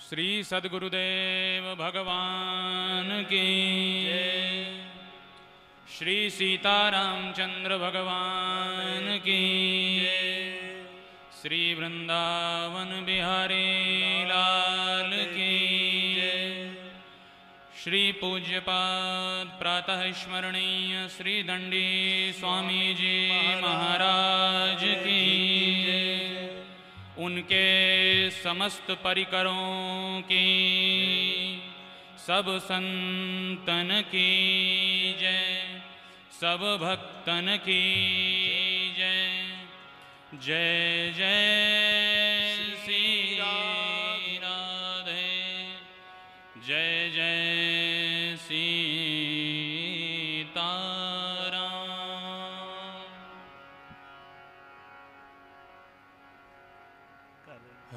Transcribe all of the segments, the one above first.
श्री सद्गुरुदेव भगवान की जय। श्री सीतारामचंद्र भगवान की जय। श्री वृंदावन बिहारी लाल की जय। श्री पूज्यपाद प्रातः स्मरणीय श्री दंडी स्वामी जी महाराज की जय। उनके समस्त परिकरों की सब संतन की जय। सब भक्तन की जय। जय जय श्री राधे। जय जय सीताराम।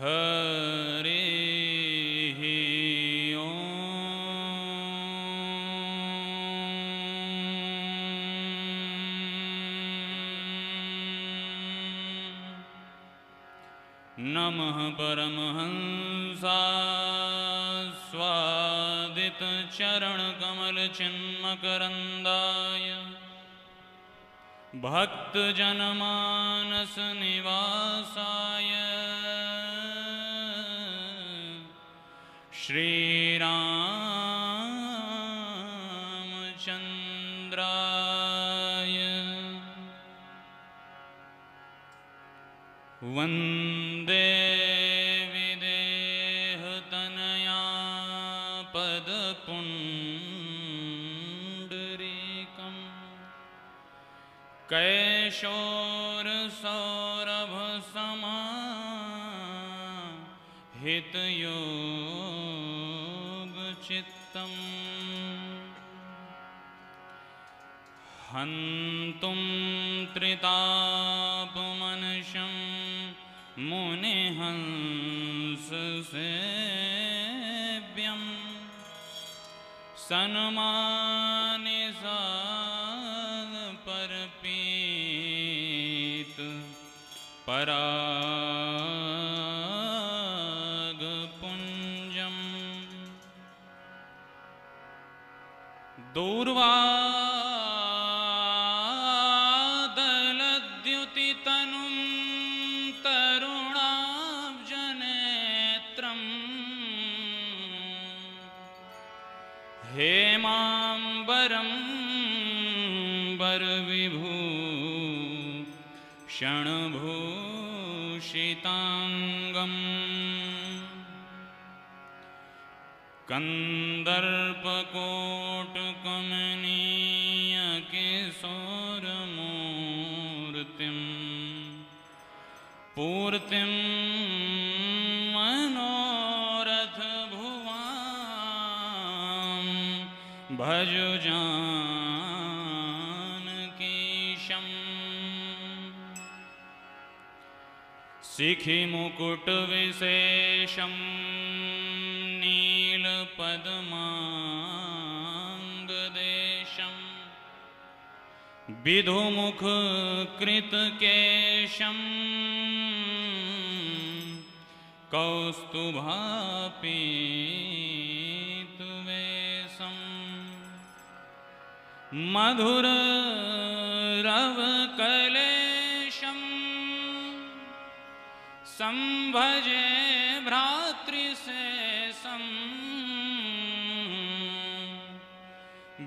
हरि ओम। नमः परमहंसास्वादित चरण कमल चिन्मकरन्दाय भक्त जनमानस निवासाय श्री रामचंद्राय वंदे विदेहतनया पदपुण्डरीकं कैशोरसौरभसमाहितयोगचित्तम् हन्तुं त्रितापमनशं मुनिहंससेव्यं सन्मानिसादपरपीत परागपुञ्जम् दूर्वादलद्युतितनुं तरुणाब्जनेत्रम् हेमाम्बरं वरविभूषणभूषिताङ्गम् कन्दर्पकोटकमनीयकिशोरमूर्तिं पूर्तिं मनोरथभुवां भज जानकीशम् शिखिमुकुटविशेषं नीलपद्माङ्गदेशं विधुमुखकृतकेशं कौस्तुभापीतवेशं मधुररवकलेशं संभजे भ्रातृशेषं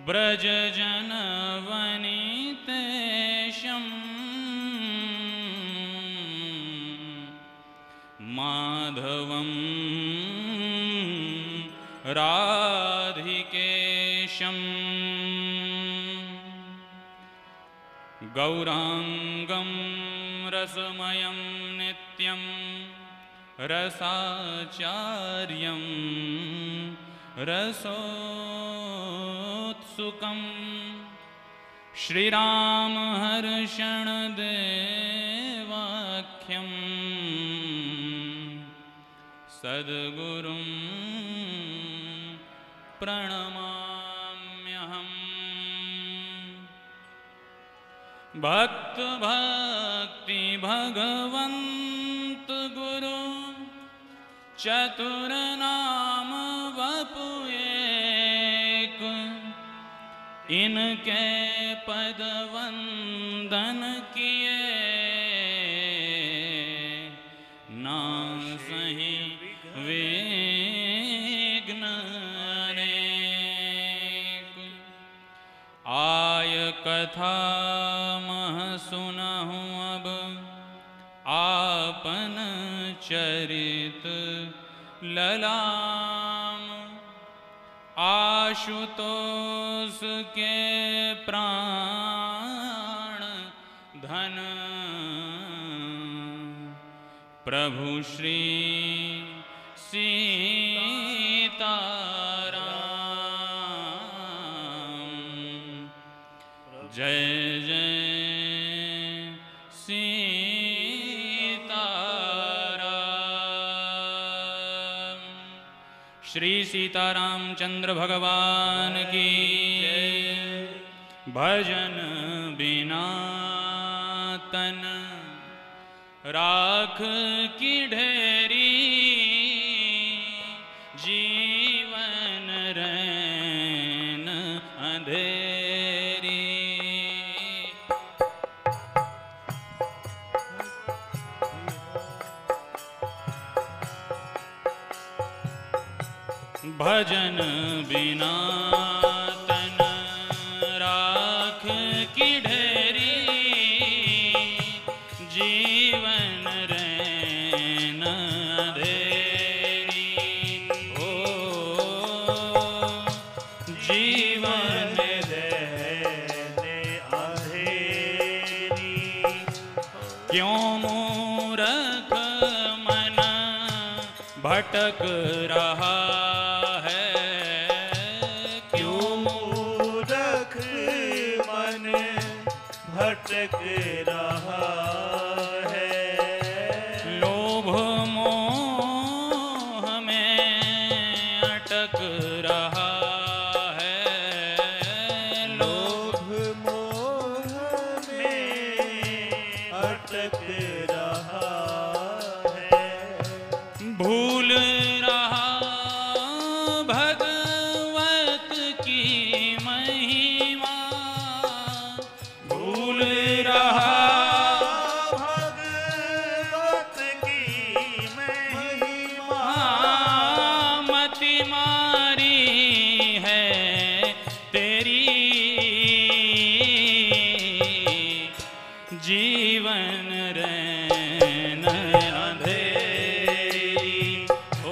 व्रजजनवनितेशं माधवं राधिकेशं गौरांगं रसमयं नित्यं रसाचार्यं रसोत्सुकं श्रीरामहर्षणदेवाख्यं सद्गुरुं प्रणमाम्यहम्। भक्त भक्ति भगवंत गुरु चतुर नाम वपु एक, इनके पद वंदन किए, नासहि विघ्न अनेक। आय कथा मह सुनहु अब, आपन चरित ललाम। आशुतोष के प्राण धन, प्रभु श्री सीताराम। जय जय श्री सीतारामचंद्र भगवान की भजन बिना तन राख की ढेरी, जीवन रैन अंधेरी। भजन बिना तन राख की ढेरी, जीवन रैन अंधेरी। ओ जीवन रैन अंधेरी, क्यों मूरख मन भटक रहा है, क्यों मूरख मन भटक रहा है। लोभ मोह में अटक रहा है, लोभ मोह में अटक रहा है। भूल रहा भगवत की महिमा, भूल रहा भगवत की महिमा। मति मारी है तेरी, जीवन रैन अंधेरी। ओ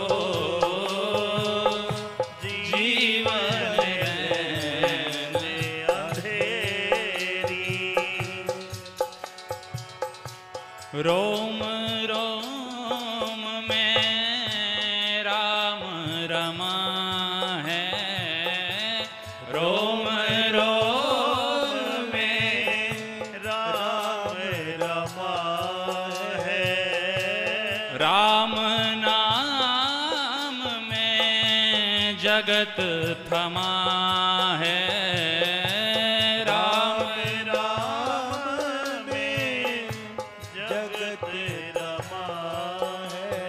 जीवन रैन अंधेरी। रोम रोम में राम रमा है, रोम रोम में राम रमा है। राम नाम में जगत थमा है, राम राम में जगत रमा है।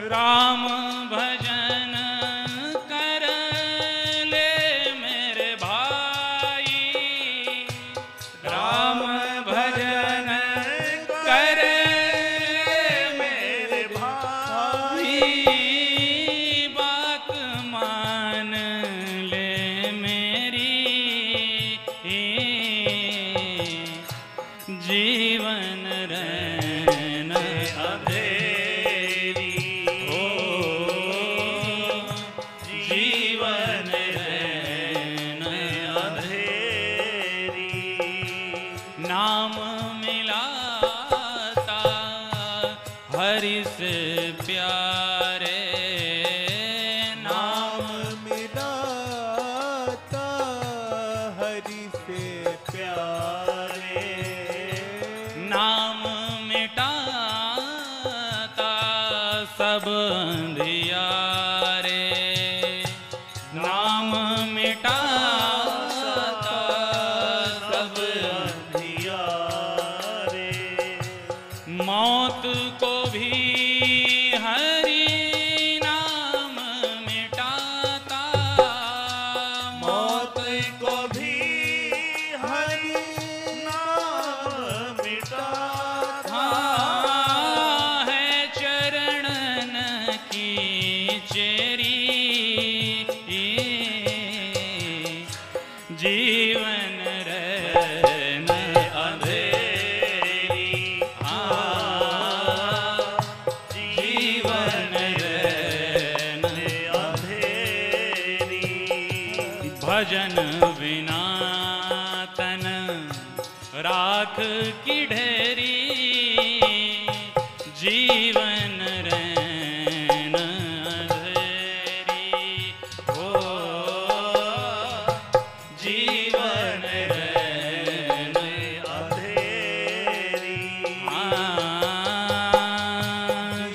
राम भजन कर ले मेरे भाई, राम भजन कर मेरे भाई। बात मान ले मेरी, जीवन रैन अंधेरी। ओ जीवन रैन अंधेरी। नाम मिलाता हरि से प्यारे, नाम मिलाता हरि से प्यारे। नाम मिटाता सब अंधियारे, नाम मिटाता सब अंधियारे। मौत को भी हरि नाम मिटाता, मौत को भी हरि नाम मिटाता। है चरणन की चेरी, जीवन रन अंधेरी, जीवन रन अंधेरी। भजन बिना तन राख की ढेरी, जीवन रैन अंधेरी, ओ जीवन रैन अंधेरी।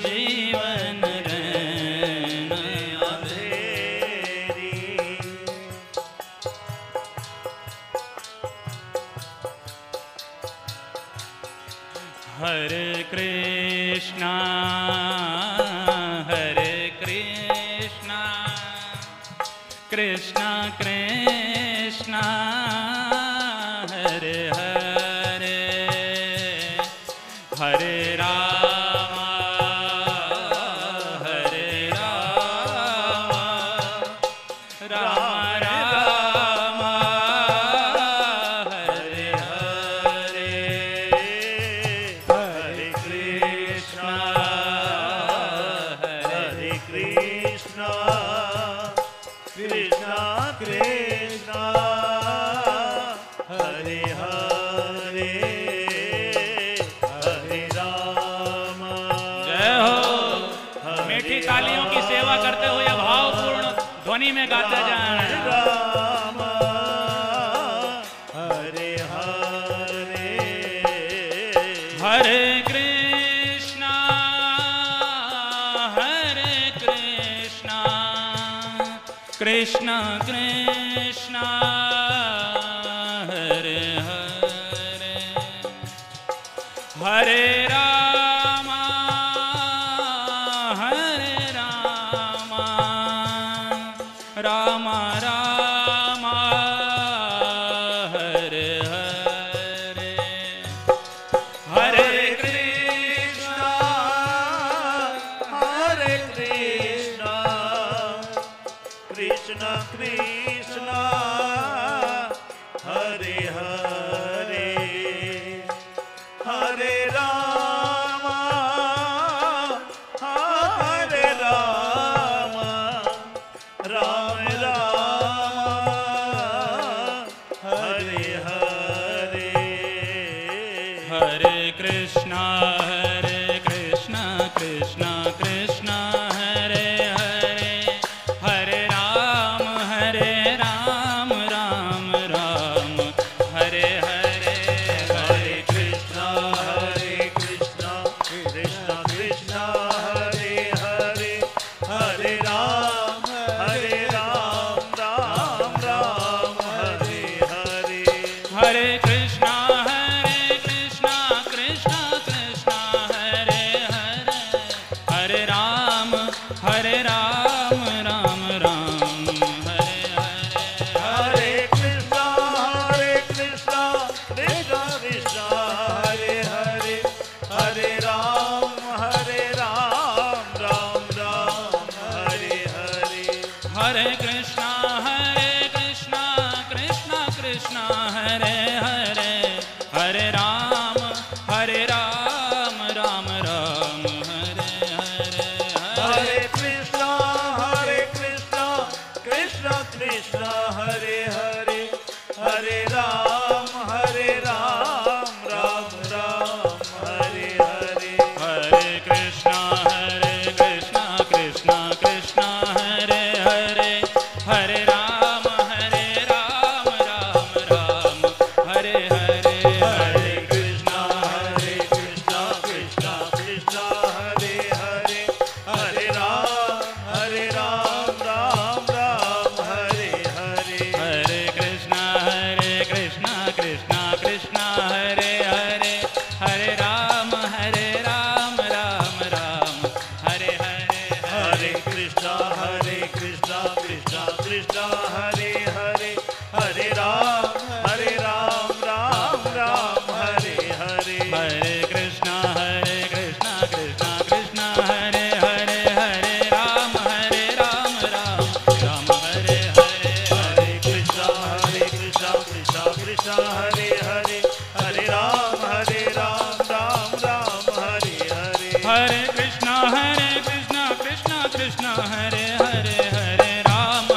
जीवन रैन अंधेरी। हरे कृष्णा हरे कृष्णा, कृष्णा कृष्णा हरे हरे, हरे राम हरे राम, राम राम हरे हरे, हरे कृष्णा हरे कृष्णा, कृष्णा कृष्णा हरे हरे, हरे राम। जय हो। मीठी तालियों की सेवा करते हुए भावपूर्ण ध्वनि में गाते जाएं। राम हरे हरे, हरे कृष्णा कृष्णा कृष्णा हरे हरे, हरे राम राम राम हरे हरे, हरे कृष्णा कृष्णा कृष्णा हरे हरे, हरे राम राम राम हरे हरे, हरे कृष्णा कृष्णा कृष्णा हरे हरे, हरे राम राम राम हरे हरे, हरे कृष्णा कृष्णा कृष्णा हरे हरे, हरे राम राम राम हरे हरे, हरे कृष्णा कृष्णा कृष्णा हरे हरे, हरे राम राम राम हरे हरे, हरे कृष्णा कृष्णा कृष्णा हरे हरे, हरे राम राम राम हरे हरे, हरे कृष्णा कृष्णा कृष्णा हरे हरे, हरे राम राम राम हरे हरे, हरे कृष्णा हरे कृष्णा कृष्णा कृष्णा हरे हरे, हरे राम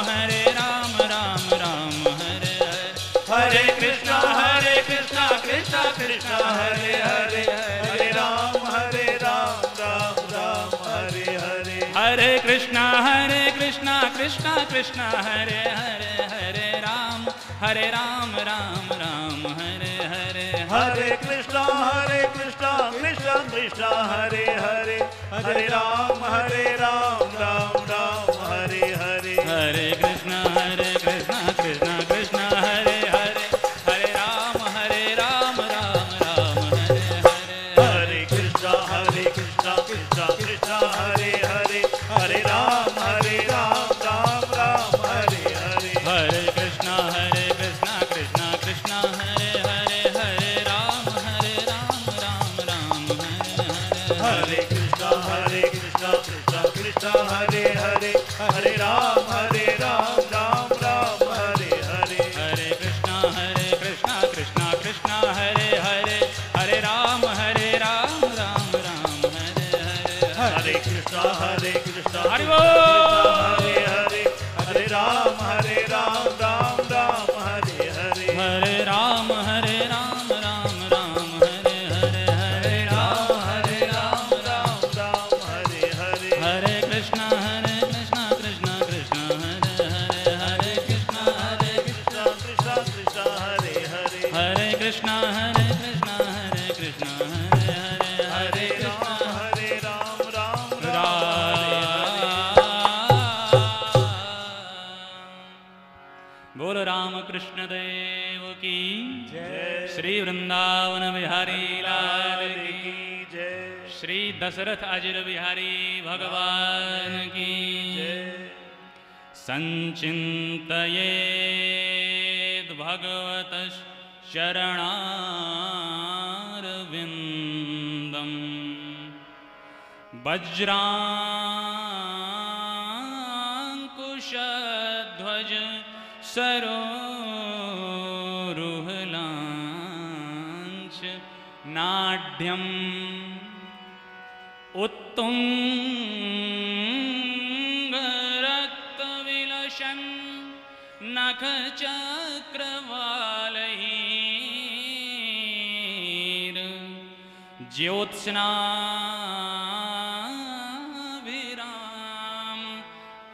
राम राम हरे हरे। हरे कृष्णा कृष्णा कृष्णा हरे हरे, हरे राम राम राम हरे हरे। हरे कृष्णा कृष्णा कृष्णा हरे हरे, हरे राम राम राम हरे हरे। हरे कृष्णा कृष्णा कृष्णा हरे हरे, हरे राम राम राम हरे हरे। हरे कृष्णा कृष्णा कृष्णा हरे हरे, हरे राम राम राम हरे हरे। हरे कृष्णा कृष्णा कृष्णा हरे हरे, हरे राम राम राम हरे हरे। हरे कृष्णा कृष्णा कृष्णा हरे हरे, हरे राम राम राम हरे हरे। हरे कृष्णा कृष्णा कृष्णा हरे हरे, हरे राम राम राम हरे हरे। हरे कृष्णा कृष्णा कृष्णा हरे हरे, हरे राम राम राम हरे हरे। हरे कृष्णा कृष्णा हरि कृष्णा बोल। हरे हरे, हरे राम राम राम हरे हरे। हरे राम राम राम हरे हरे, हरे राम राम राम हरे हरे। हरे कृष्णा कृष्णा कृष्णा हरे हरे, हरे कृष्णा कृष्णा कृष्णा हरे हरे, हरे कृष्णा कृष्णा हरे हरे, हरे कृष्णा राम राम बोल राम कृष्ण देव की जय। श्री वृंदावन बिहारी लाल की की जय। श्री दशरथ अजिर बिहारी भगवान की जय। संचिन्तयेद् भगवत चरणारविन्दम् वज्राङ्कुशध्वज सरोरुहलाञ्च नाढ्यम् उत्तुङ्गरक्तविलसन् नखचक्रवालैर् ज्योत्स्नाभिराम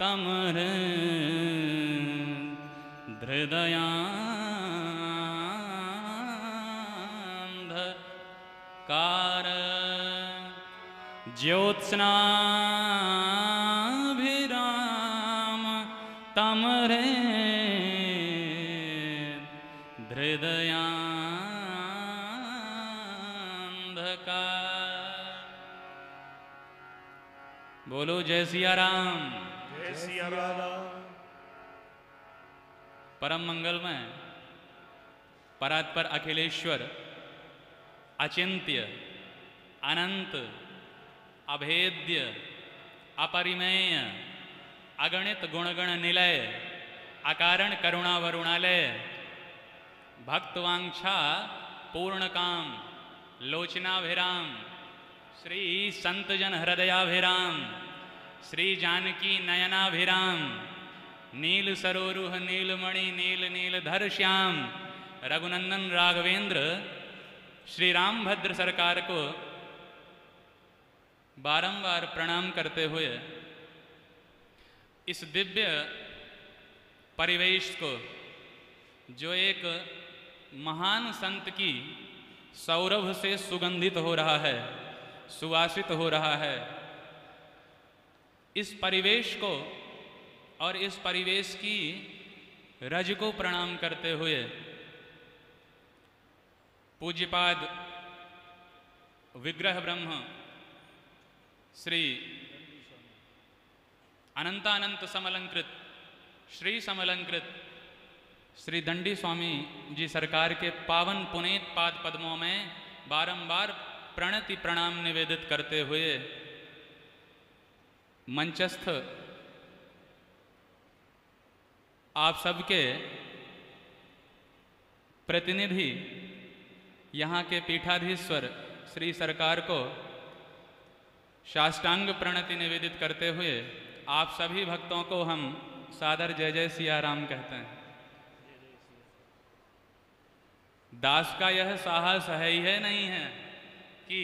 तमर हृदयांधकार ज्योत्स्नाभिराम तमरे हृदयांधकार। बोलो जय सिया राम। जय सिया राम। परम मंगलमय परात्पर अखिलेश्वर अचिंत्य अनंत अभेद्य अपरिमेय अगणित गुणगण निलय अकारण करुणा वरुणालय भक्तवांछा पूर्ण काम लोचनाभिराम श्री संतजन हृदयाभिराम श्री जानकी नयनाभिराम नील सरोरुह नीलमणि नील नीलधर श्याम रघुनंदन राघवेंद्र श्री रामभद्र सरकार को बारंबार प्रणाम करते हुए इस दिव्य परिवेश को जो एक महान संत की सौरभ से सुगंधित हो रहा है सुवासित हो रहा है, इस परिवेश को और इस परिवेश की रज को प्रणाम करते हुए पूज्यपाद विग्रह ब्रह्म श्री अनंतानंत समलंकृत श्री समलंकृत श्री दंडी स्वामी जी सरकार के पावन पुनीत पाद पद्मों में बारंबार प्रणति प्रणाम निवेदित करते हुए मंचस्थ आप सबके प्रतिनिधि यहाँ के पीठाधीश्वर श्री सरकार को साष्टांग प्रणति निवेदित करते हुए आप सभी भक्तों को हम सादर जय जय सिया राम कहते हैं। दास का यह साहस है ही है नहीं है कि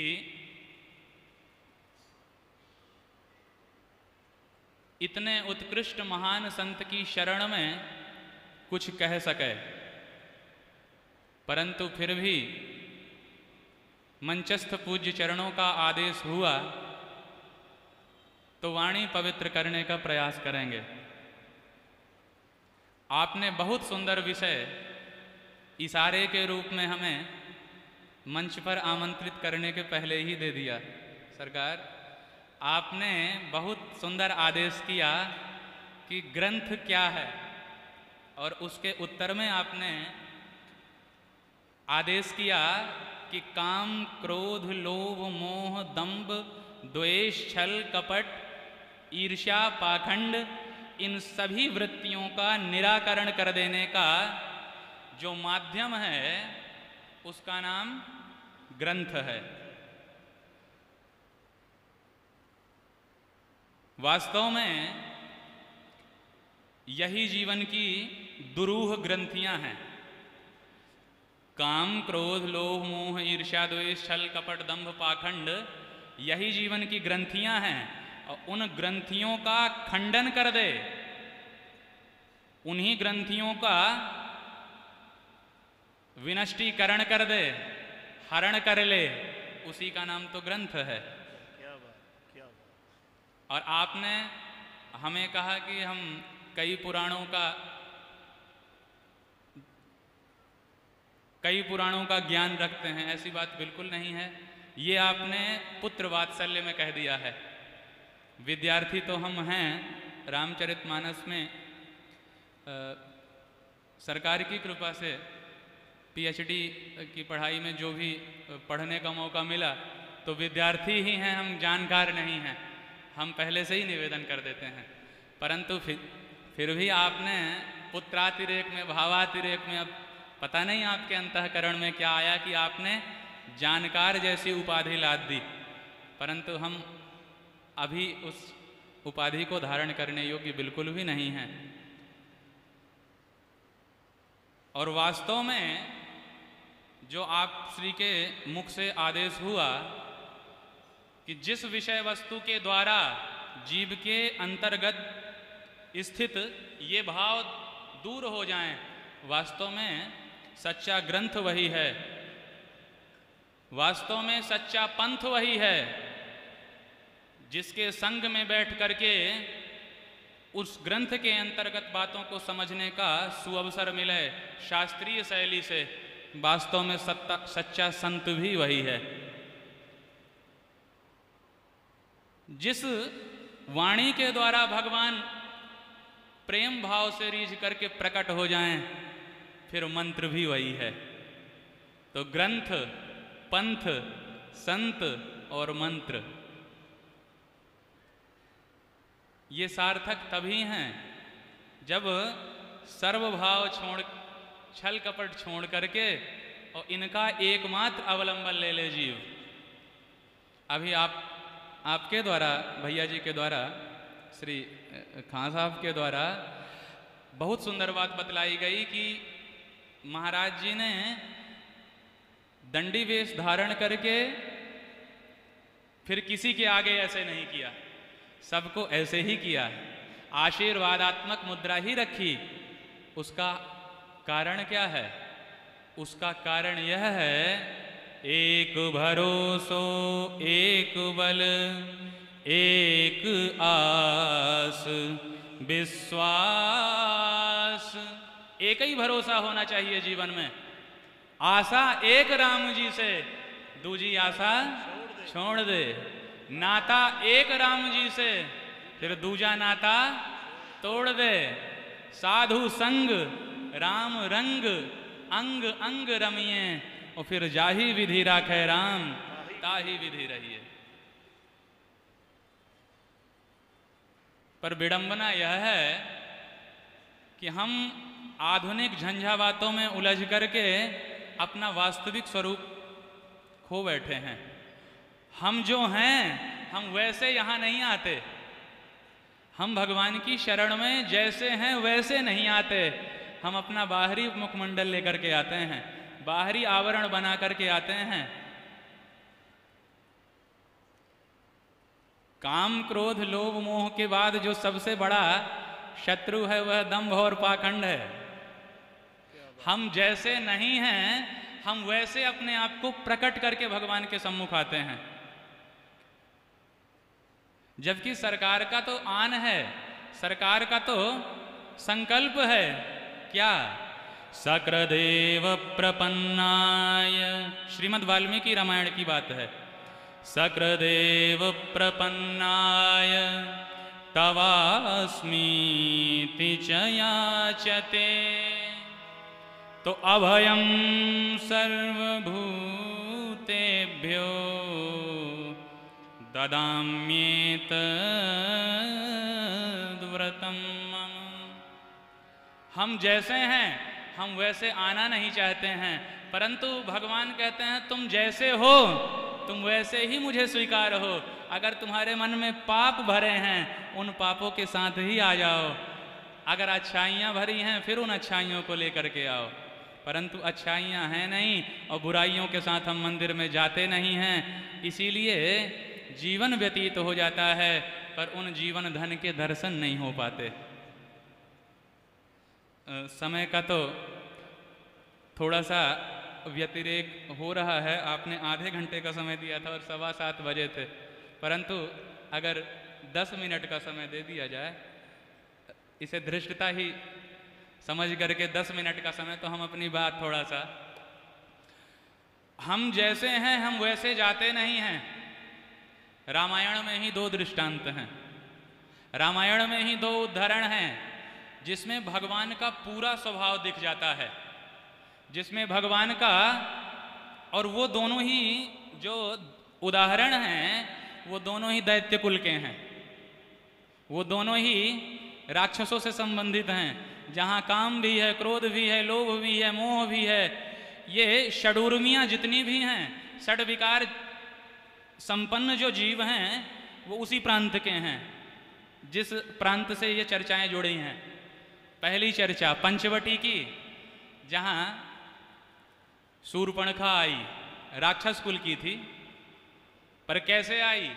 इतने उत्कृष्ट महान संत की शरण में कुछ कह सके, परंतु फिर भी मंचस्थ पूज्य चरणों का आदेश हुआ तो वाणी पवित्र करने का प्रयास करेंगे। आपने बहुत सुंदर विषय इशारे के रूप में हमें मंच पर आमंत्रित करने के पहले ही दे दिया। सरकार, आपने बहुत सुंदर आदेश किया कि ग्रंथ क्या है, और उसके उत्तर में आपने आदेश किया कि काम, क्रोध, लोभ, मोह, दंभ, द्वेष, छल, कपट, ईर्ष्या, पाखंड, इन सभी वृत्तियों का निराकरण कर देने का जो माध्यम है उसका नाम ग्रंथ है। वास्तव में यही जीवन की दुरूह ग्रंथियां हैं। काम, क्रोध, लोभ, मोह, ईर्ष्या, द्वेष, छल, कपट, दंभ, पाखंड, यही जीवन की ग्रंथियां हैं। और उन ग्रंथियों का खंडन कर दे, उन्हीं ग्रंथियों का विनष्टीकरण कर दे, हरण कर ले, उसी का नाम तो ग्रंथ है। क्या बात, क्या बात। और आपने हमें कहा कि हम कई पुराणों का ज्ञान रखते हैं। ऐसी बात बिल्कुल नहीं है। ये आपने पुत्र वात्सल्य में कह दिया है। विद्यार्थी तो हम हैं। रामचरितमानस में सरकार की कृपा से पीएचडी की पढ़ाई में जो भी पढ़ने का मौका मिला तो विद्यार्थी ही हैं हम, जानकार नहीं हैं। हम पहले से ही निवेदन कर देते हैं। परंतु फिर भी आपने पुत्रातिरेक में, भावातिरेक में, अब पता नहीं आपके अंतःकरण में क्या आया कि आपने जानकार जैसी उपाधि लाद दी, परंतु हम अभी उस उपाधि को धारण करने योग्य बिल्कुल भी नहीं हैं। और वास्तव में जो आप श्री के मुख से आदेश हुआ कि जिस विषय वस्तु के द्वारा जीव के अंतर्गत स्थित ये भाव दूर हो जाएं, वास्तव में सच्चा ग्रंथ वही है, वास्तव में सच्चा पंथ वही है जिसके संग में बैठ करके उस ग्रंथ के अंतर्गत बातों को समझने का सुअवसर मिले शास्त्रीय शैली से। वास्तव में सच्चा संत भी वही है। जिस वाणी के द्वारा भगवान प्रेम भाव से रीझ करके प्रकट हो जाएं, फिर मंत्र भी वही है। तो ग्रंथ, पंथ, संत और मंत्र ये सार्थक तभी हैं जब सर्वभाव छोड़, छल कपट छोड़ करके और इनका एकमात्र अवलंबन ले ले जीव। अभी आपके द्वारा, भैया जी के द्वारा, श्री खां साहब के द्वारा बहुत सुंदर बात बतलाई गई कि महाराज जी ने दंडी वेश धारण करके फिर किसी के आगे ऐसे नहीं किया, सबको ऐसे ही किया, आशीर्वादात्मक मुद्रा ही रखी। उसका कारण क्या है? उसका कारण यह है, एक भरोसो एक बल एक आस विश्वास। एक ही भरोसा होना चाहिए जीवन में। आशा एक राम जी से, दूजी आशा छोड़ दे। नाता एक राम जी से, फिर दूजा नाता तोड़ दे। साधु संग राम रंग, अंग अंग रमिए, और फिर जाही विधि राखे राम, ताही विधि रहिए। पर विडंबना यह है कि हम आधुनिक झंझावातों में उलझ करके अपना वास्तविक स्वरूप खो बैठे हैं। हम जो हैं हम वैसे यहाँ नहीं आते। हम भगवान की शरण में जैसे हैं वैसे नहीं आते। हम अपना बाहरी मुखमंडल लेकर के आते हैं, बाहरी आवरण बना करके आते हैं। काम क्रोध लोभ मोह के बाद जो सबसे बड़ा शत्रु है वह दंभ और पाखंड है। हम जैसे नहीं हैं, हम वैसे अपने आप को प्रकट करके भगवान के सम्मुख आते हैं। जबकि सरकार का तो आन है, सरकार का तो संकल्प है। क्या? सक्रदेव प्रपन्नाय, श्रीमद् वाल्मीकि रामायण की बात है। सक्रदेव प्रपन्नाय तवास्मीति च याचते, तो अभयं सर्वभूतेभ्यो ददाम्येतद्व्रतं मम। हम जैसे हैं हम वैसे आना नहीं चाहते हैं, परंतु भगवान कहते हैं तुम जैसे हो तुम वैसे ही मुझे स्वीकार हो। अगर तुम्हारे मन में पाप भरे हैं उन पापों के साथ ही आ जाओ। अगर अच्छाइयाँ भरी हैं फिर उन अच्छाइयों को लेकर के आओ। परंतु अच्छाइयाँ हैं नहीं और बुराइयों के साथ हम मंदिर में जाते नहीं हैं, इसीलिए जीवन व्यतीत हो जाता है पर उन जीवन धन के दर्शन नहीं हो पाते। समय का तो थोड़ा सा व्यतिरेक हो रहा है। आपने आधे घंटे का समय दिया था और 7:15 बजे थे, परंतु अगर 10 मिनट का समय दे दिया जाए, इसे धृष्टता ही समझ करके 10 मिनट का समय, तो हम अपनी बात थोड़ा सा, हम जैसे हैं हम वैसे जाते नहीं हैं। रामायण में ही 2 दृष्टांत हैं, रामायण में ही 2 उदाहरण हैं जिसमें भगवान का पूरा स्वभाव दिख जाता है, जिसमें भगवान का, और वो दोनों ही जो उदाहरण हैं वो दोनों ही दैत्य कुल के हैं, वो दोनों ही राक्षसों से संबंधित हैं, जहाँ काम भी है, क्रोध भी है, लोभ भी है, मोह भी है। ये षडूर्मियाँ जितनी भी हैं, षड विकार संपन्न जो जीव हैं वो उसी प्रांत के हैं जिस प्रांत से ये चर्चाएं जुड़ी हैं। पहली चर्चा पंचवटी की, जहाँ शूर्पणखा आई, राक्षस कुल की थी, पर कैसे आई?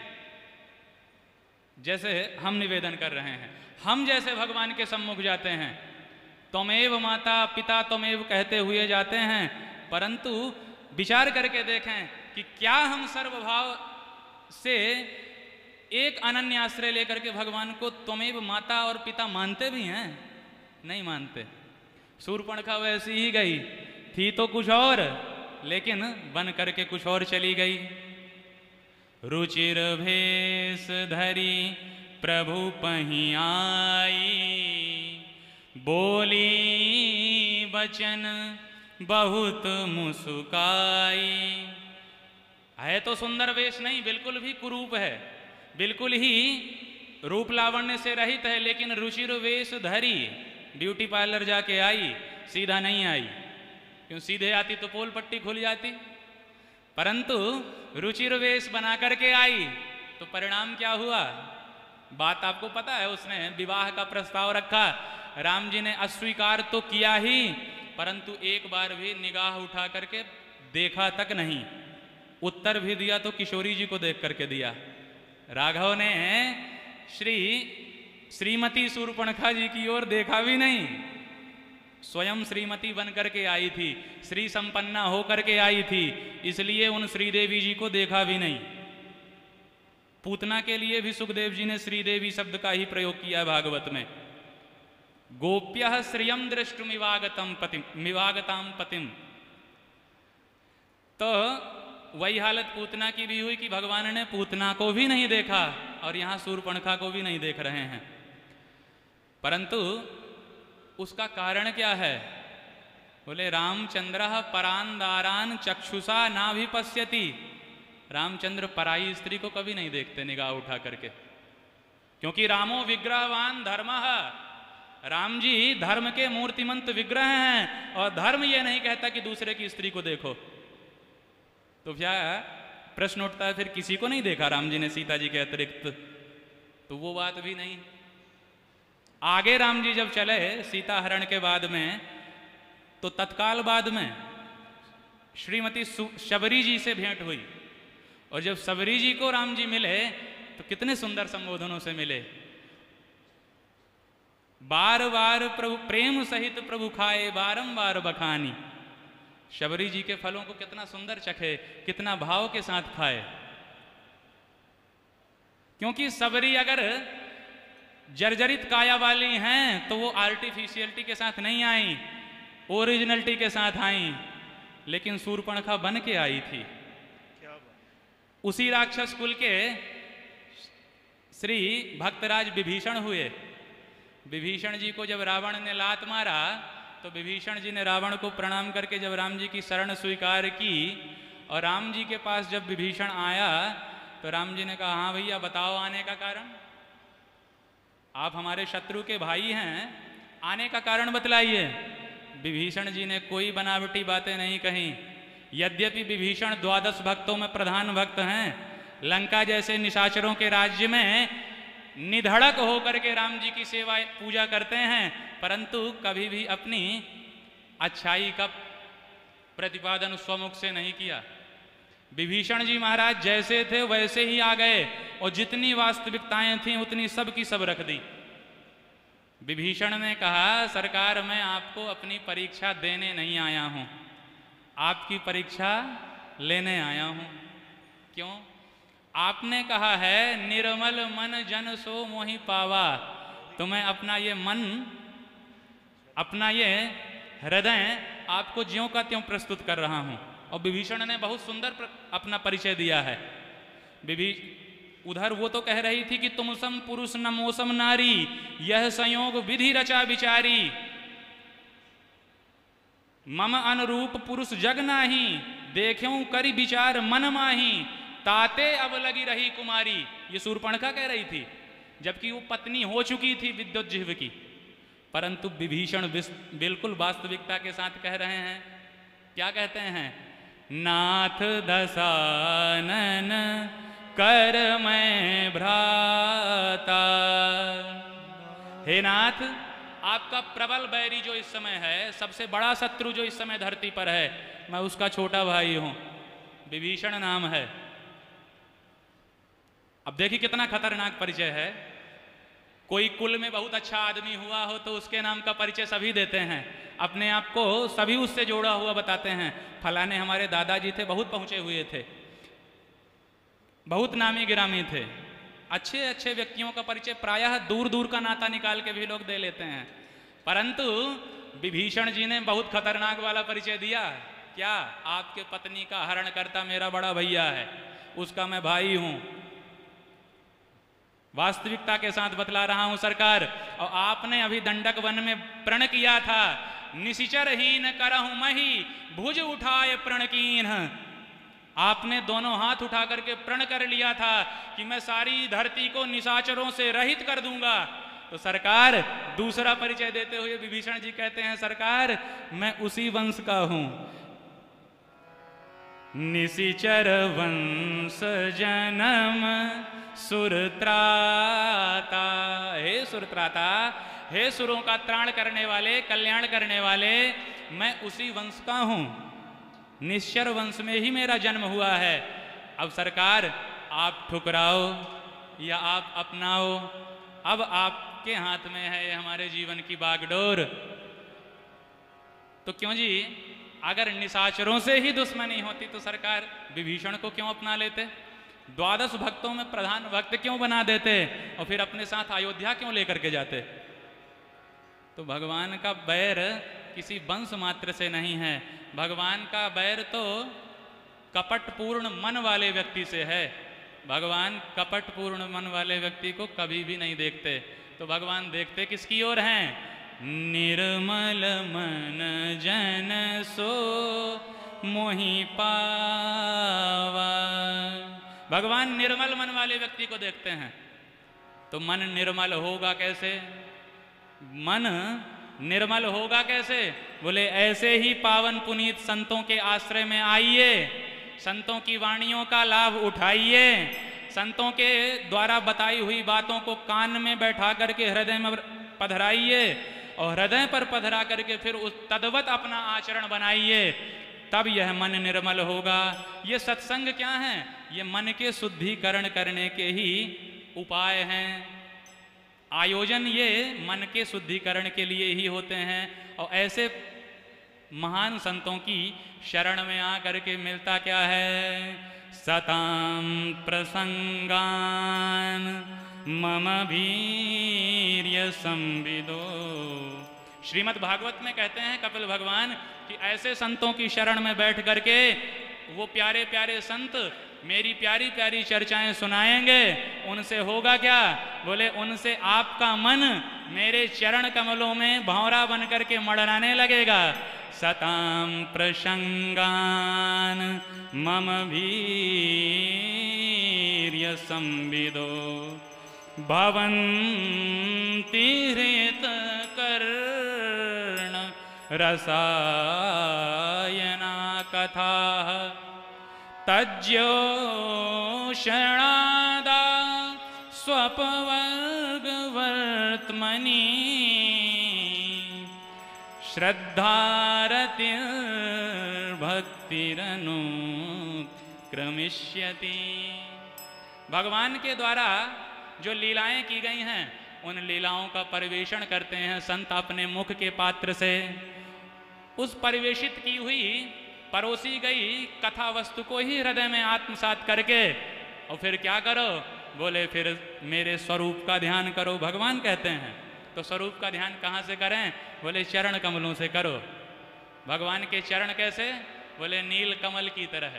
जैसे हम निवेदन कर रहे हैं, हम जैसे भगवान के सम्मुख जाते हैं, त्वमेव माता पिता त्वमेव कहते हुए जाते हैं, परंतु विचार करके देखें कि क्या हम सर्वभाव से एक अनन्य आश्रय लेकर के भगवान को त्वमेव माता और पिता मानते भी हैं? नहीं मानते। शूर्पणखा वैसी ही गई थी तो कुछ और, लेकिन बन करके कुछ और चली गई। रुचिर भेष धरी प्रभु पही आई, बोली बचन बहुत मुस्काई। है तो सुंदर वेश नहीं, बिल्कुल भी कुरूप है, बिल्कुल ही रूप लावण्य से रहित है, लेकिन रुचिर वेश धरी, ब्यूटी पार्लर जाके आई, सीधा नहीं आई। क्यों? सीधे आती तो पोल पट्टी खुल जाती, परंतु रुचिर वेश बना करके आई तो परिणाम क्या हुआ? बात आपको पता है। उसने विवाह का प्रस्ताव रखा, राम जी ने अस्वीकार तो किया ही, परंतु एक बार भी निगाह उठा करके देखा तक नहीं। उत्तर भी दिया तो किशोरी जी को देख करके दिया। राघव ने श्रीमती शूर्पणखा जी की ओर देखा भी नहीं। स्वयं श्रीमती बन करके आई थी, श्री संपन्ना हो करके आई थी, इसलिए उन श्रीदेवी जी को देखा भी नहीं। पूतना के लिए भी सुखदेव जी ने श्रीदेवी शब्द का ही प्रयोग किया भागवत में। गोप्यः श्रियं दृष्टुमिवागतां पतिम। तो वही हालत पूतना की भी हुई कि भगवान ने पूतना को भी नहीं देखा और यहाँ शूर्पणखा को भी नहीं देख रहे हैं। परंतु उसका कारण क्या है? बोले रामचंद्र परान दारान चक्षुषा ना भी पश्यति। रामचंद्र पराई स्त्री को कभी नहीं देखते निगाह उठा करके, क्योंकि रामो विग्रहवान धर्मः। राम जी धर्म के मूर्तिमंत विग्रह हैं और धर्म ये नहीं कहता कि दूसरे की स्त्री को देखो। तो क्या प्रश्न उठता है फिर किसी को नहीं देखा राम जी ने सीता जी के अतिरिक्त, तो वो बात भी नहीं। आगे राम जी जब चले सीता हरण के बाद में, तो तत्काल बाद में श्रीमती शबरी जी से भेंट हुई, और जब शबरी जी को राम जी मिले तो कितने सुंदर संबोधनों से मिले। बार बार प्रभु प्रेम सहित प्रभु खाए बारंबार बखानी। शबरी जी के फलों को कितना सुंदर चखे, कितना भाव के साथ खाए। क्योंकि शबरी अगर जर्जरित काया वाली हैं तो वो आर्टिफिशियलिटी के साथ नहीं आई, ओरिजिनलिटी के साथ आई, लेकिन शूर्पणखा बन के आई थी। क्या बात। उसी राक्षस कुल के श्री भक्तराज विभीषण हुए। विभीषण जी को जब रावण ने लात मारा तो विभीषण जी ने रावण को प्रणाम करके जब राम जी की शरण स्वीकार की, और राम जी के पास जब विभीषण आया तो राम जी ने कहा, हाँ भैया बताओ आने का कारण, आप हमारे शत्रु के भाई हैं, आने का कारण बतलाइए। विभीषण जी ने कोई बनावटी बातें नहीं कहीं। यद्यपि विभीषण 12 भक्तों में प्रधान भक्त हैं, लंका जैसे निशाचरों के राज्य में निधड़क होकर के राम जी की सेवा पूजा करते हैं, परंतु कभी भी अपनी अच्छाई का प्रतिपादन स्वमुख से नहीं किया। विभीषण जी महाराज जैसे थे वैसे ही आ गए, और जितनी वास्तविकताएं थीं उतनी सब की सब रख दी। विभीषण ने कहा, सरकार मैं आपको अपनी परीक्षा देने नहीं आया हूं, आपकी परीक्षा लेने आया हूं। क्यों? आपने कहा है निर्मल मन जन सो मोहि पावा, तो मैं अपना ये मन, अपना ये हृदय आपको ज्यों का त्यों प्रस्तुत कर रहा हूं। और विभीषण ने बहुत सुंदर अपना परिचय दिया है। उधर वो तो कह रही थी कि तुम सम पुरुष न मोसम नारी, यह संयोग विधि रचा विचारी, मम अनुरूप पुरुष जग नाही, देख्यों करी विचार मन माही, ताते अब लगी रही कुमारी। ये शूर्पणखा कह रही थी, जबकि वो पत्नी हो चुकी थी विद्युत जिह्व की। परंतु विभीषण बिल्कुल वास्तविकता के साथ कह रहे हैं। क्या कहते हैं? नाथ दशानन कर मैं भ्राता। हे नाथ, आपका प्रबल बैरी जो इस समय है, सबसे बड़ा शत्रु जो इस समय धरती पर है, मैं उसका छोटा भाई हूं, विभीषण नाम है। अब देखिए कितना खतरनाक परिचय है। कोई कुल में बहुत अच्छा आदमी हुआ हो तो उसके नाम का परिचय सभी देते हैं, अपने आप को सभी उससे जोड़ा हुआ बताते हैं। फलाने हमारे दादाजी थे, बहुत पहुंचे हुए थे, बहुत नामी गिरामी थे। अच्छे अच्छे व्यक्तियों का परिचय प्रायः दूर दूर का नाता निकाल के भी लोग दे लेते हैं, परंतु विभीषण जी ने बहुत खतरनाक वाला परिचय दिया। क्या? आपके पत्नी का हरण करता मेरा बड़ा भैया है, उसका मैं भाई हूं। वास्तविकता के साथ बतला रहा हूं सरकार। और आपने अभी दंडक वन में प्रण किया था, निशिचरहीन करहु मही, भुज उठाए प्रणकीन। आपने दोनों हाथ उठा करके प्रण कर लिया था कि मैं सारी धरती को निशाचरों से रहित कर दूंगा। तो सरकार दूसरा परिचय देते हुए विभीषण जी कहते हैं, सरकार मैं उसी वंश का हूं, निशिचर वंश जन्म सुरत्राता। हे सुरत्राता, हे सुरों का त्राण करने वाले, कल्याण करने वाले, मैं उसी वंश का हूं। निश्चर वंश में ही मेरा जन्म हुआ है। अब सरकार आप ठुकराओ या आप अपनाओ, अब आपके हाथ में है हमारे जीवन की बागडोर। तो क्यों जी, अगर निशाचरों से ही दुश्मनी होती तो सरकार विभीषण को क्यों अपना लेते? 12 भक्तों में प्रधान भक्त क्यों बना देते और फिर अपने साथ अयोध्या क्यों लेकर के जाते? तो भगवान का बैर किसी वंश मात्र से नहीं है, भगवान का बैर तो कपटपूर्ण मन वाले व्यक्ति से है। भगवान कपटपूर्ण मन वाले व्यक्ति को कभी भी नहीं देखते। तो भगवान देखते किसकी ओर हैं? निर्मल मन जन सो मोहि पावा। भगवान निर्मल मन वाले व्यक्ति को देखते हैं। तो मन निर्मल होगा कैसे? मन निर्मल होगा कैसे? बोले ऐसे ही पावन पुनीत संतों के आश्रय में आइए, संतों की वाणियों का लाभ उठाइए, संतों के द्वारा बताई हुई बातों को कान में बैठा करके हृदय में पधराइए और हृदय पर पधरा करके फिर उस तद्वत अपना आचरण बनाइए, तब यह मन निर्मल होगा। ये सत्संग क्या है? ये मन के शुद्धिकरण करने के ही उपाय हैं। आयोजन ये मन के शुद्धिकरण के लिए ही होते हैं। और ऐसे महान संतों की शरण में आकर के मिलता क्या है? सताम प्रसंगान मम वीर्य संविदो। श्रीमद् भागवत में कहते हैं कपिल भगवान कि ऐसे संतों की शरण में बैठ करके वो प्यारे प्यारे संत मेरी प्यारी प्यारी चर्चाएं सुनाएंगे। उनसे होगा क्या? बोले उनसे आपका मन मेरे चरण कमलों में भंवरा बन करके मड़राने लगेगा। सताम प्रसंगान मम वीर्य संविदो भवन्ति हृत कर्ण रसायना कथा तज्योषणादा स्वपवर्गवर्त्मनि श्रद्धारतिर्भक्तिरनुक्रमिष्यति। भगवान के द्वारा जो लीलाएं की गई हैं उन लीलाओं का परिवेषण करते हैं संत अपने मुख के पात्र से। उस परिवेशित की हुई परोसी गई कथा वस्तु को ही हृदय में आत्मसात करके और फिर क्या करो? बोले फिर मेरे स्वरूप का ध्यान करो। भगवान कहते हैं तो स्वरूप का ध्यान कहाँ से करें? बोले चरण कमलों से करो। भगवान के चरण कैसे? बोले नील कमल की तरह।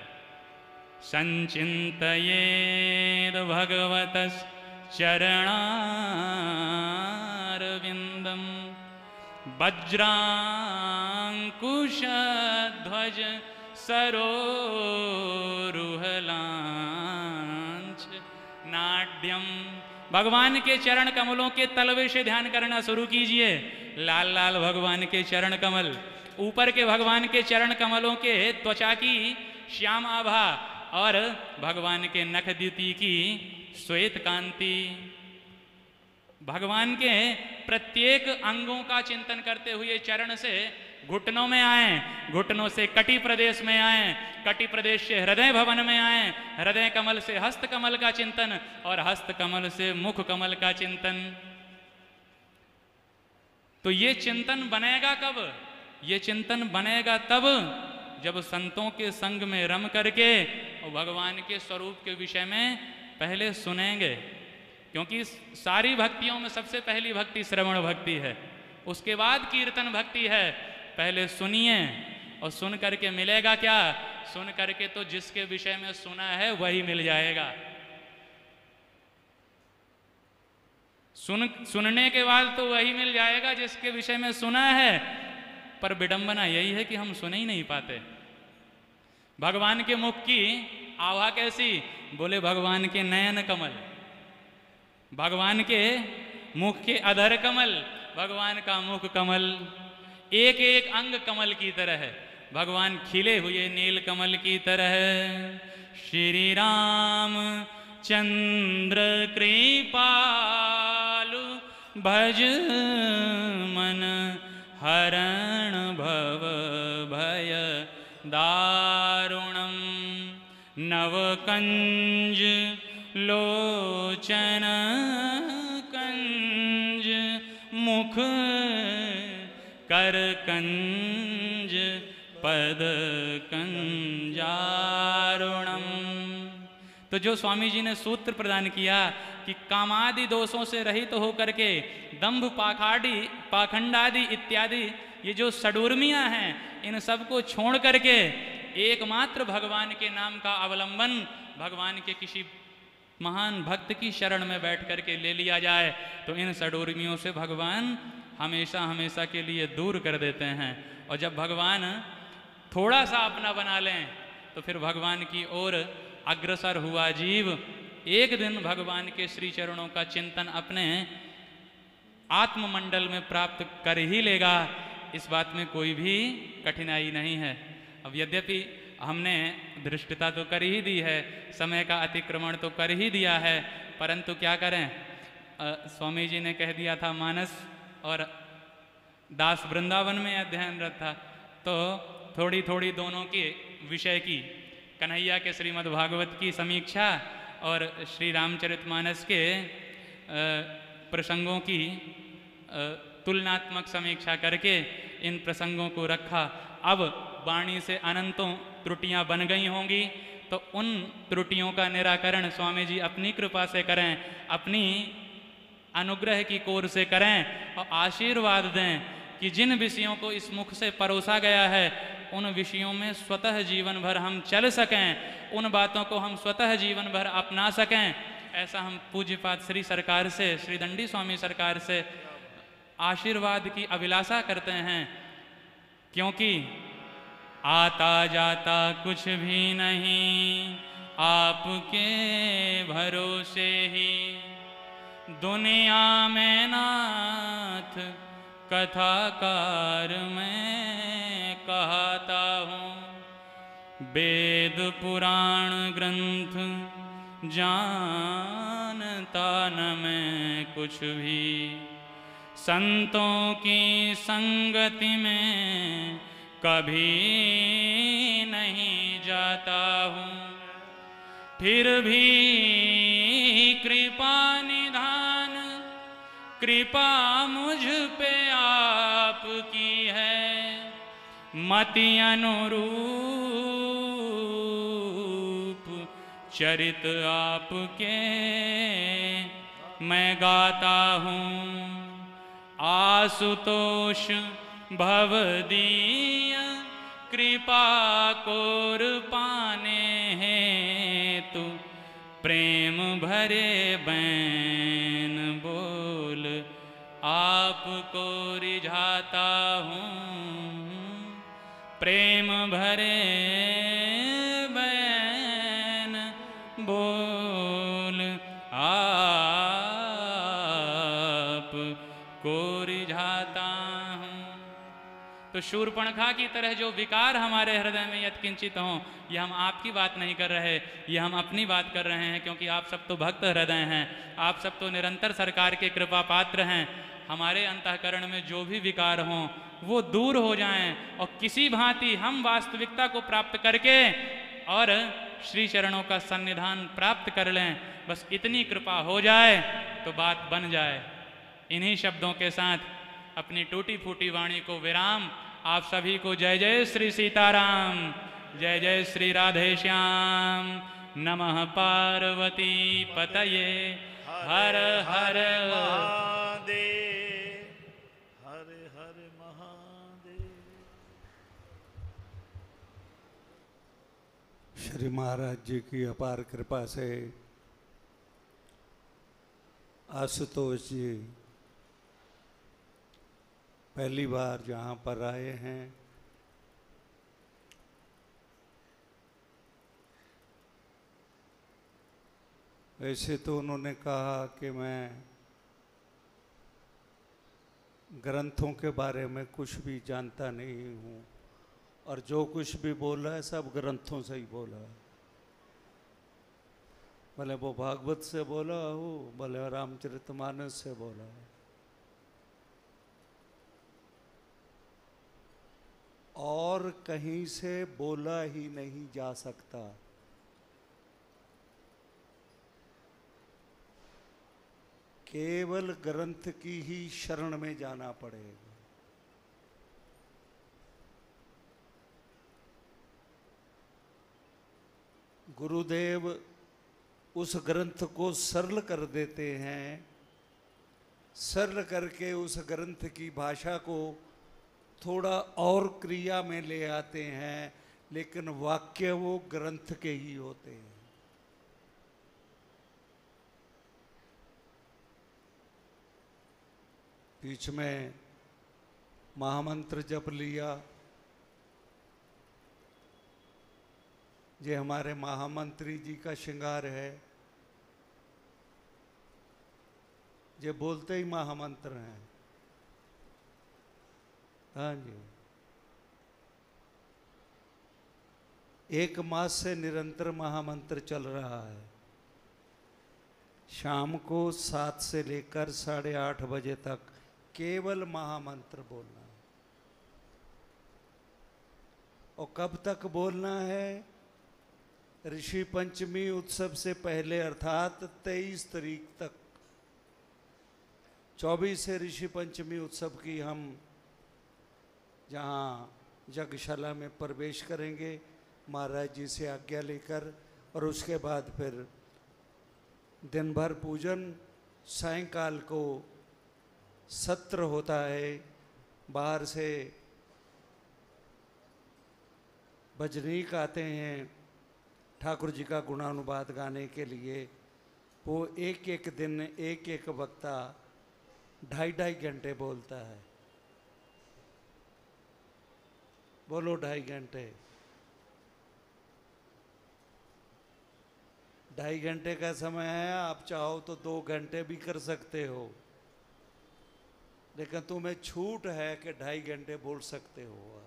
संचिन्तयेद भगवतः चरणारविंदम वज्रांकुशध्वज सरोरुहलांच नाट्यम। भगवान के चरण कमलों के तलवे से ध्यान करना शुरू कीजिए। लाल लाल भगवान के चरण कमल, ऊपर के भगवान के चरण कमलों के त्वचा की श्याम आभा और भगवान के नख द्युति की श्वेत कांति। भगवान के प्रत्येक अंगों का चिंतन करते हुए चरण से घुटनों में आए, घुटनों से कटी प्रदेश में आए, कटी प्रदेश से हृदय भवन में आए, हृदय कमल से हस्त कमल का चिंतन और हस्त कमल से मुख कमल का चिंतन। तो ये चिंतन बनेगा कब? ये चिंतन बनेगा तब जब संतों के संग में रम करके और भगवान के स्वरूप के विषय में पहले सुनेंगे। क्योंकि सारी भक्तियों में सबसे पहली भक्ति श्रवण भक्ति है, उसके बाद कीर्तन भक्ति है। पहले सुनिए और सुन करके मिलेगा क्या? सुन करके तो जिसके विषय में सुना है वही मिल जाएगा। सुनने के बाद तो वही मिल जाएगा जिसके विषय में सुना है। पर विडंबना यही है कि हम सुन ही नहीं पाते। भगवान के मुख की आभा कैसी? बोले भगवान के नयन कमल, भगवान के मुख के अधर कमल, भगवान का मुख कमल, एक एक अंग कमल की तरह है। भगवान खिले हुए नील कमल की तरह। श्री राम चंद्र कृपालु भज मन हरण भव भय दारुणम नवकंज लोचन कंज मुख कर कंज पद कंजारुणम। तो जो स्वामी जी ने सूत्र प्रदान किया कि कामादि दोषों से रहित तो होकर के दंभ पाखंडादि इत्यादि ये जो षडूर्मियां हैं इन सबको छोड़ करके एकमात्र भगवान के नाम का अवलंबन भगवान के किसी महान भक्त की शरण में बैठ करके ले लिया जाए तो इन षडूर्मियों से भगवान हमेशा हमेशा के लिए दूर कर देते हैं। और जब भगवान थोड़ा सा अपना बना लें तो फिर भगवान की ओर अग्रसर हुआ जीव एक दिन भगवान के श्री चरणों का चिंतन अपने आत्ममंडल में प्राप्त कर ही लेगा। इस बात में कोई भी कठिनाई नहीं है। अब यद्यपि हमने धृष्टता तो कर ही दी है, समय का अतिक्रमण तो कर ही दिया है, परंतु क्या करें, स्वामी जी ने कह दिया था मानस और दास वृंदावन में अध्ययनरत था, तो थोड़ी थोड़ी दोनों के विषय की, कन्हैया के श्रीमद् भागवत की समीक्षा और श्री रामचरितमानस के प्रसंगों की तुलनात्मक समीक्षा करके इन प्रसंगों को रखा। अब वाणी से अनंतों त्रुटियां बन गई होंगी, तो उन त्रुटियों का निराकरण स्वामी जी अपनी कृपा से करें, अपनी अनुग्रह की कोर से करें और आशीर्वाद दें कि जिन विषयों को इस मुख से परोसा गया है उन विषयों में स्वतः जीवन भर हम चल सकें, उन बातों को हम स्वतः जीवन भर अपना सकें। ऐसा हम पूज्यपाद श्री सरकार से, श्री दंडी स्वामी सरकार से आशीर्वाद की अभिलाषा करते हैं, क्योंकि आता जाता कुछ भी नहीं आपके भरोसे ही, दुनिया में नाथ कथाकार मैं कहता हूँ, वेद पुराण ग्रंथ जानता न मैं कुछ भी, संतों की संगति में कभी नहीं जाता हूँ, फिर भी कृपा निधान कृपा मुझ पे आपकी है, मति अनुरूप चरित आपके मैं गाता हूँ, आशुतोष भवदीय कृपा कोर पाने हेतु, प्रेम भरे बैन बोल आपको रिझाता हूँ, प्रेम भरे बैन बोल आपको रिझाता हूँ। तो शूर्पणखा की तरह जो विकार हमारे हृदय में यत्किंचित हों, ये हम आपकी बात नहीं कर रहे, ये हम अपनी बात कर रहे हैं, क्योंकि आप सब तो भक्त हृदय हैं, आप सब तो निरंतर सरकार के कृपा पात्र हैं। हमारे अंतःकरण में जो भी विकार हों वो दूर हो जाएं और किसी भांति हम वास्तविकता को प्राप्त करके और श्री चरणों का सन्निधान प्राप्त कर लें। बस इतनी कृपा हो जाए तो बात बन जाए। इन्हीं शब्दों के साथ अपनी टूटी फूटी वाणी को विराम। आप सभी को जय जय श्री सीताराम, जय जय श्री राधे श्याम। नमः पार्वती पतये, हर हर महादेव, हर हर महादेव। श्री महाराज जी की अपार कृपा से आशुतोष जी पहली बार जहाँ पर आए हैं। वैसे तो उन्होंने कहा कि मैं ग्रंथों के बारे में कुछ भी जानता नहीं हूँ और जो कुछ भी बोला है सब ग्रंथों से ही बोला है। भले वो भागवत से बोला हो, भले रामचरितमानस से बोला है। और कहीं से बोला ही नहीं जा सकता। केवल ग्रंथ की ही शरण में जाना पड़ेगा। गुरुदेव उस ग्रंथ को सरल कर देते हैं, सरल करके उस ग्रंथ की भाषा को थोड़ा और क्रिया में ले आते हैं, लेकिन वाक्य वो ग्रंथ के ही होते हैं। बीच में महामंत्र जप लिया। ये हमारे महामंत्री जी का श्रृंगार है। ये बोलते ही महामंत्र हैं। हाँ जी। 1 मास से निरंतर महामंत्र चल रहा है। शाम को 7 से लेकर 8:30 बजे तक केवल महामंत्र बोलना है। और कब तक बोलना है? ऋषि पंचमी उत्सव से पहले अर्थात 23 तारीख तक। 24 से ऋषि पंचमी उत्सव की हम जहाँ यज्ञशाला में प्रवेश करेंगे महाराज जी से आज्ञा लेकर, और उसके बाद फिर दिन भर पूजन, सायंकाल को सत्र होता है। बाहर से भजनीक आते हैं ठाकुर जी का गुणानुवाद गाने के लिए। वो एक एक दिन एक एक वक्ता 2.5 घंटे बोलता है। बोलो 2.5 घंटे। 2.5 घंटे का समय है, आप चाहो तो 2 घंटे भी कर सकते हो, लेकिन तुम्हें छूट है कि 2.5 घंटे बोल सकते हो।